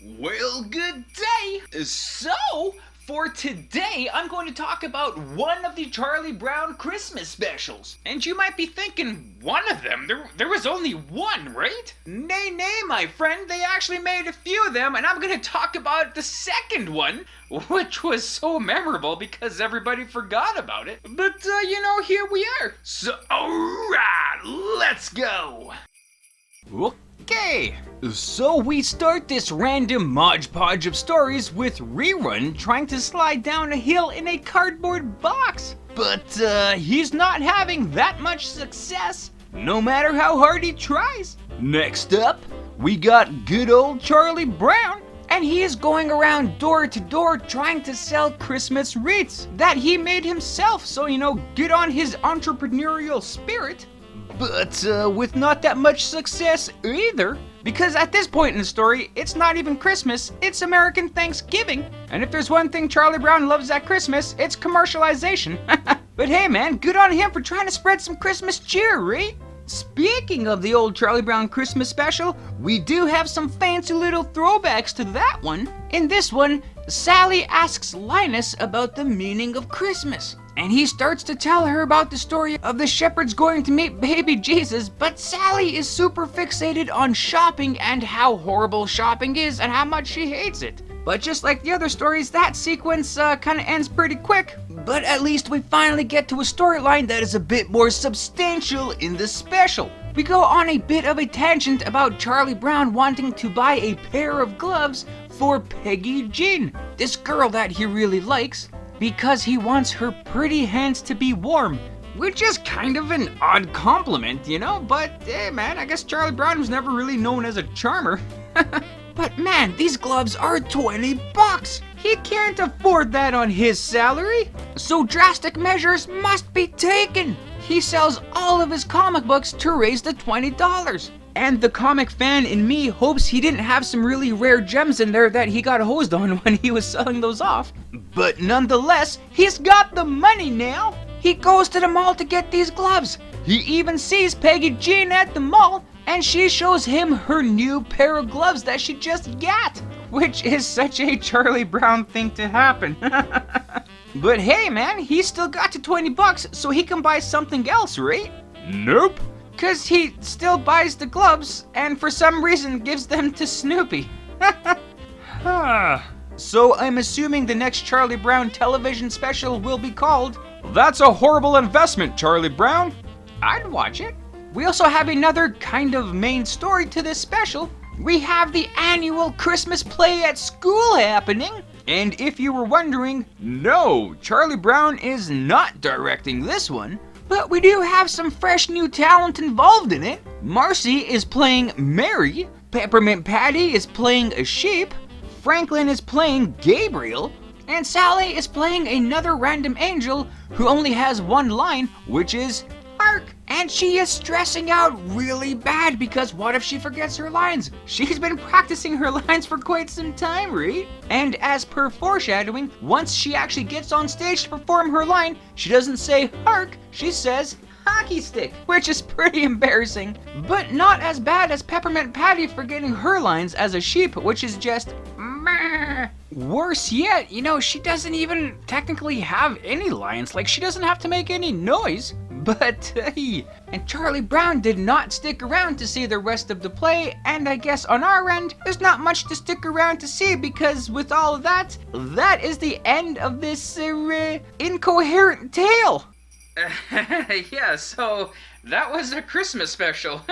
Well, good day. So, for today, I'm going to talk about one of the Charlie Brown Christmas specials. And you might be thinking, one of them? There was only one, right? Nay, my friend, they actually made a few of them, and I'm going to talk about the second one, which was so memorable because everybody forgot about it. But, here we are. So, alright, let's go. Okay, so we start this random Mod Podge of stories with Rerun trying to slide down a hill in a cardboard box. But he's not having that much success, no matter how hard he tries. Next up, we got good old Charlie Brown, and he is going around door to door trying to sell Christmas wreaths that he made himself, so get on his entrepreneurial spirit. But with not that much success either, because at this point in the story, it's not even Christmas, it's American Thanksgiving. And if there's one thing Charlie Brown loves at Christmas, it's commercialization. But hey man, good on him for trying to spread some Christmas cheer, right? Speaking of the old Charlie Brown Christmas special, we do have some fancy little throwbacks to that one. In this one, Sally asks Linus about the meaning of Christmas. And he starts to tell her about the story of the shepherds going to meet baby Jesus, but Sally is super fixated on shopping and how horrible shopping is and how much she hates it. But just like the other stories, that sequence kind of ends pretty quick. But at least we finally get to a storyline that is a bit more substantial in the special. We go on a bit of a tangent about Charlie Brown wanting to buy a pair of gloves for Peggy Jean, this girl that he really likes, because he wants her pretty hands to be warm. Which is kind of an odd compliment, but hey man, I guess Charlie Brown was never really known as a charmer. But man, these gloves are $20. He can't afford that on his salary. So drastic measures must be taken. He sells all of his comic books to raise the $20. And the comic fan in me hopes he didn't have some really rare gems in there that he got hosed on when he was selling those off. But nonetheless, he's got the money now. He goes to the mall to get these gloves. He even sees Peggy Jean at the mall, and she shows him her new pair of gloves that she just got, which is such a Charlie Brown thing to happen. But hey man, he still got to $20, so he can buy something else, right? Nope. Cause he still buys the gloves, and for some reason gives them to Snoopy. So I'm assuming the next Charlie Brown television special will be called That's a Horrible Investment, Charlie Brown. I'd watch it. We also have another kind of main story to this special. We have the annual Christmas play at school happening. And if you were wondering, no, Charlie Brown is not directing this one. But we do have some fresh new talent involved in it. Marcy is playing Mary, Peppermint Patty is playing a sheep, Franklin is playing Gabriel, and Sally is playing another random angel who only has one line, which is Hark! And she is stressing out really bad because what if she forgets her lines? She's been practicing her lines for quite some time, right? And as per foreshadowing, once she actually gets on stage to perform her line, she doesn't say hark, she says hockey stick, which is pretty embarrassing. But not as bad as Peppermint Patty forgetting her lines as a sheep, which is just meh. Worse yet, she doesn't even technically have any lines, like she doesn't have to make any noise. But and Charlie Brown did not stick around to see the rest of the play, and I guess on our end, there's not much to stick around to see because with all of that, that is the end of this incoherent tale. Yeah, so that was a Christmas special.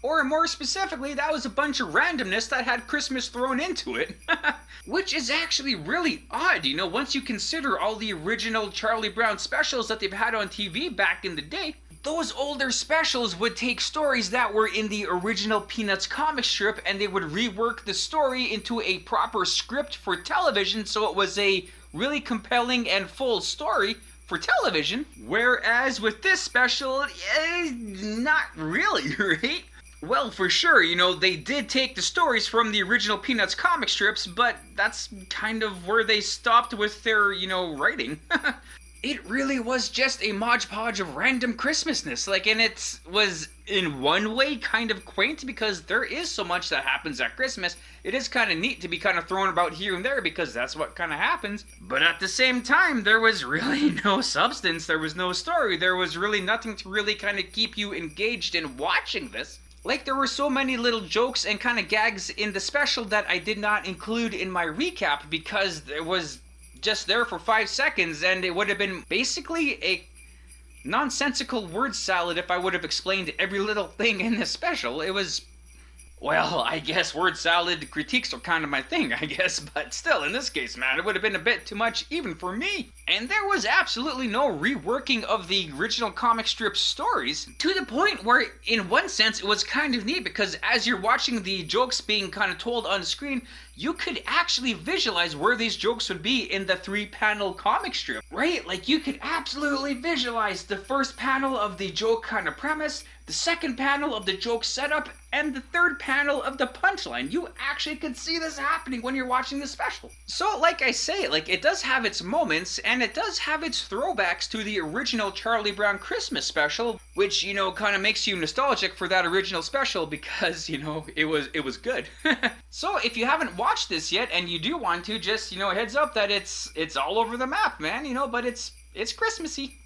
Or more specifically, that was a bunch of randomness that had Christmas thrown into it. Which is actually really odd, once you consider all the original Charlie Brown specials that they've had on TV back in the day. Those older specials would take stories that were in the original Peanuts comic strip and they would rework the story into a proper script for television so it was a really compelling and full story for television. Whereas with this special, not really, right? Well, for sure, they did take the stories from the original Peanuts comic strips, but that's kind of where they stopped with their, writing. it really was just a Mod Podge of random Christmasness. Like, and it was in one way kind of quaint because there is so much that happens at Christmas. It is kind of neat to be kind of thrown about here and there because that's what kind of happens. But at the same time, there was really no substance. There was no story. There was really nothing to really kind of keep you engaged in watching this. Like, there were so many little jokes and kind of gags in the special that I did not include in my recap because there was just there for 5 seconds, and it would have been basically a nonsensical word salad if I would have explained every little thing in this special. It was, well, I guess word salad critiques are kind of my thing, I guess, but still, in this case, man, it would have been a bit too much even for me. And there was absolutely no reworking of the original comic strip stories, to the point where, in one sense, it was kind of neat, because as you're watching the jokes being kind of told on the screen, you could actually visualize where these jokes would be in the 3-panel comic strip, right? Like, you could absolutely visualize the first panel of the joke kind of premise, the second panel of the joke setup, and the third panel of the punchline. You actually could see this happening when you're watching the special. So, like I say, like, it does have its moments, and it does have its throwbacks to the original Charlie Brown Christmas special, which, you know, kind of makes you nostalgic for that original special because, you know, it was good. So, if you haven't watched this yet, and you do want to, just, you know, heads up that it's all over the map, man, you know, but it's Christmassy.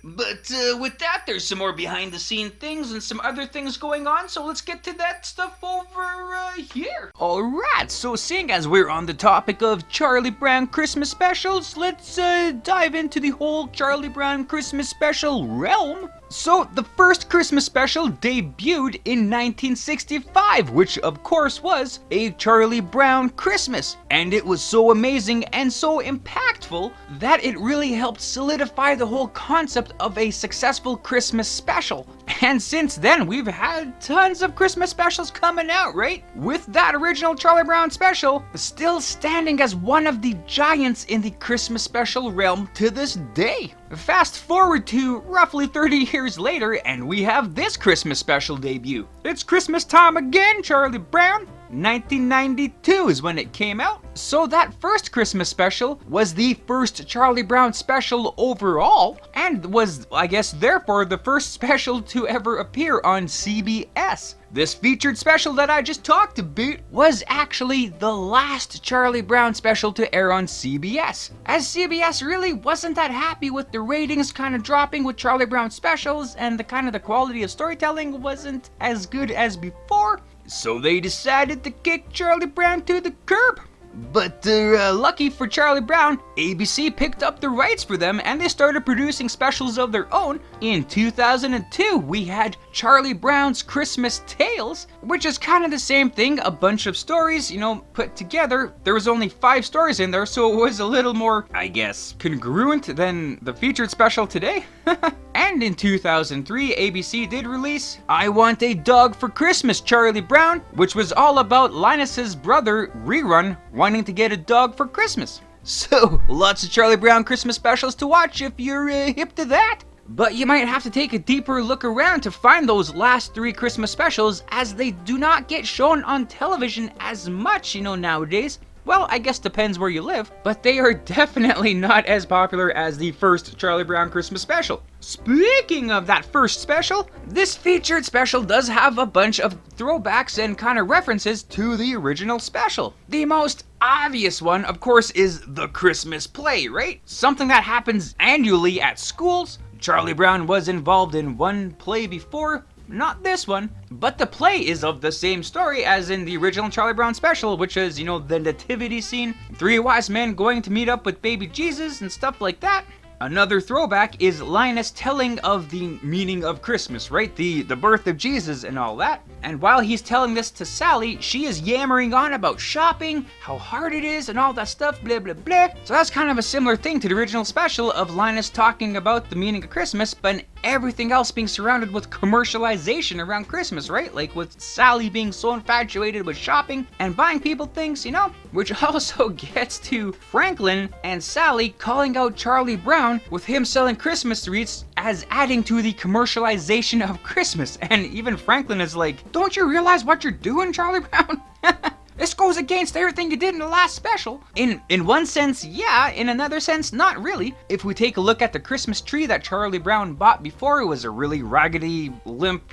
But with that, there's some more behind the scene things and some other things going on, so let's get to that stuff over here. Alright, so seeing as we're on the topic of Charlie Brown Christmas specials, let's dive into the whole Charlie Brown Christmas special realm. So, the first Christmas special debuted in 1965, which of course was a Charlie Brown Christmas. And it was so amazing and so impactful that it really helped solidify the whole concept of a successful Christmas special. And since then, we've had tons of Christmas specials coming out, right? With that original Charlie Brown special still standing as one of the giants in the Christmas special realm to this day. Fast forward to roughly 30 years later, and we have this Christmas special debut. It's Christmas time again, Charlie Brown. 1992 is when it came out. So that first Christmas special was the first Charlie Brown special overall, and was, I guess, therefore the first special to ever appear on CBS. This featured special that I just talked about was actually the last Charlie Brown special to air on CBS, as CBS really wasn't that happy with the ratings kind of dropping with Charlie Brown specials, and the quality of storytelling wasn't as good as before. So they decided to kick Charlie Brown to the curb. But lucky for Charlie Brown, ABC picked up the rights for them and they started producing specials of their own. In 2002, we had Charlie Brown's Christmas Tales, which is kind of the same thing, a bunch of stories, you know, put together. There was only 5 stories in there, so it was a little more, I guess, congruent than the featured special today. And in 2003, ABC did release I Want a Dog for Christmas, Charlie Brown, which was all about Linus's brother, Rerun, wanting to get a dog for Christmas. So, lots of Charlie Brown Christmas specials to watch if you're hip to that. But you might have to take a deeper look around to find those last 3 Christmas specials, as they do not get shown on television as much, you know, nowadays. Well, I guess depends where you live, but they are definitely not as popular as the first Charlie Brown Christmas special. Speaking of that first special, this featured special does have a bunch of throwbacks and kind of references to the original special. The most obvious one, of course, is the Christmas play, right? Something that happens annually at schools. Charlie Brown was involved in one play before, not this one, but the play is of the same story as in the original Charlie Brown special, which is, you know, the nativity scene, 3 wise men going to meet up with baby Jesus and stuff like that. Another throwback is Linus telling of the meaning of Christmas, right? The birth of Jesus and all that. And while he's telling this to Sally, she is yammering on about shopping, how hard it is, and all that stuff, blah blah blah. So that's kind of a similar thing to the original special of Linus talking about the meaning of Christmas, but everything else being surrounded with commercialization around Christmas, right? Like with Sally being so infatuated with shopping and buying people things, you know? Which also gets to Franklin and Sally calling out Charlie Brown with him selling Christmas wreaths as adding to the commercialization of Christmas. And even Franklin is like, don't you realize what you're doing, Charlie Brown? This goes goes against everything you did in the last special. In one sense, yeah. In another sense, not really. If we take a look at the Christmas tree that Charlie Brown bought before, it was a really raggedy, limp,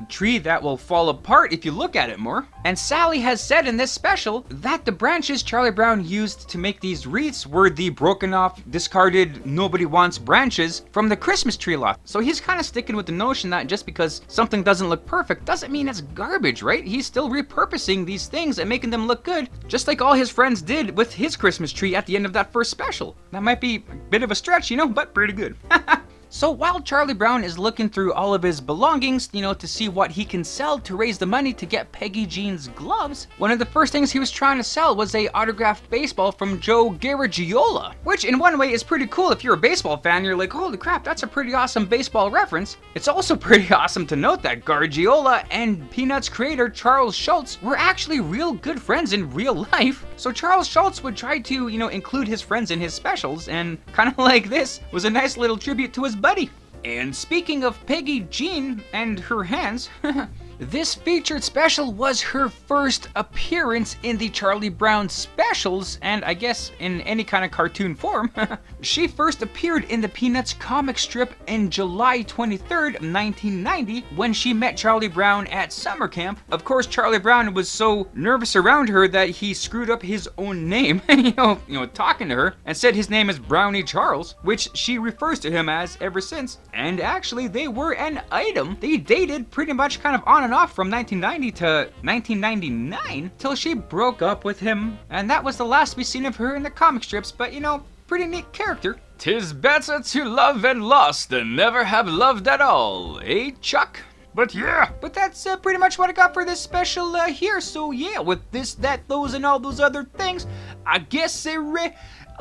tree that will fall apart if you look at it more. And Sally has said in this special that the branches Charlie Brown used to make these wreaths were the broken off, discarded, nobody wants branches from the Christmas tree lot. So he's kind of sticking with the notion that just because something doesn't look perfect doesn't mean it's garbage, right? He's still repurposing these things and making them look good, just like all his friends did with his Christmas tree at the end of that first special. That might be a bit of a stretch, but pretty good. So while Charlie Brown is looking through all of his belongings, to see what he can sell to raise the money to get Peggy Jean's gloves, one of the first things he was trying to sell was a autographed baseball from Joe Garagiola, which in one way is pretty cool. If you're a baseball fan, you're like, holy crap, that's a pretty awesome baseball reference. It's also pretty awesome to note that Garagiola and Peanuts creator Charles Schulz were actually real good friends in real life. So Charles Schulz would try to, include his friends in his specials, and kind of like this was a nice little tribute to his buddy. And speaking of Peggy Jean and her hands, this featured special was her first appearance in the Charlie Brown specials, and I guess in any kind of cartoon form. She first appeared in the Peanuts comic strip in July 23rd, 1990, when she met Charlie Brown at summer camp. Of course, Charlie Brown was so nervous around her that he screwed up his own name, talking to her, and said his name is Brownie Charles, which she refers to him as ever since. And actually, they were an item. They dated pretty much kind of on and off from 1990 to 1999 till she broke up with him, and that was the last we seen of her in the comic strips. But pretty neat character. 'Tis better to love and lost than never have loved at all, eh, Chuck? But that's pretty much what I got for this special here. So yeah, with this, that, those, and all those other things, I guess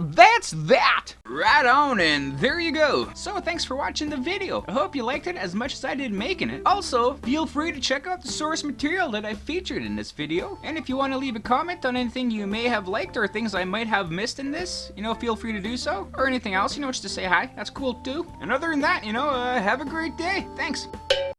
that's that. Right on, and there you go. So thanks for watching the video. I hope you liked it as much as I did making it. Also, feel free to check out the source material that I featured in this video. And if you want to leave a comment on anything you may have liked or things I might have missed in this, feel free to do so. Or anything else, just to say hi. That's cool too. And other than that, have a great day. Thanks.